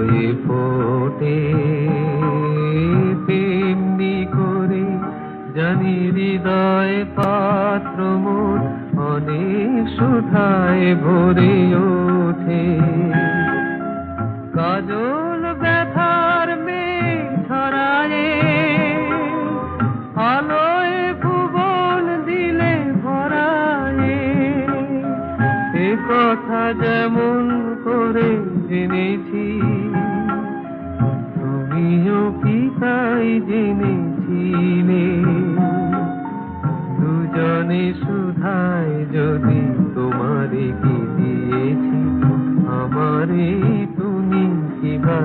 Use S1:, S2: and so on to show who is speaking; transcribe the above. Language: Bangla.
S1: হয়ে ফোটে তেমনি করে জানি হৃদয় পাত্র মোর অনেক সুধায় ভরে ওঠে। কাজল ব্যথার মেঘ ছড়ায় আলোয় ভুবন দিলে ভরায়। এ কথা যেমন করে জেনেছি তুমিও কি তাই জেনেছিলে? দুজনে সুধায় যদি তোমারে কি দিয়েছি, আমারে তুমি কি বা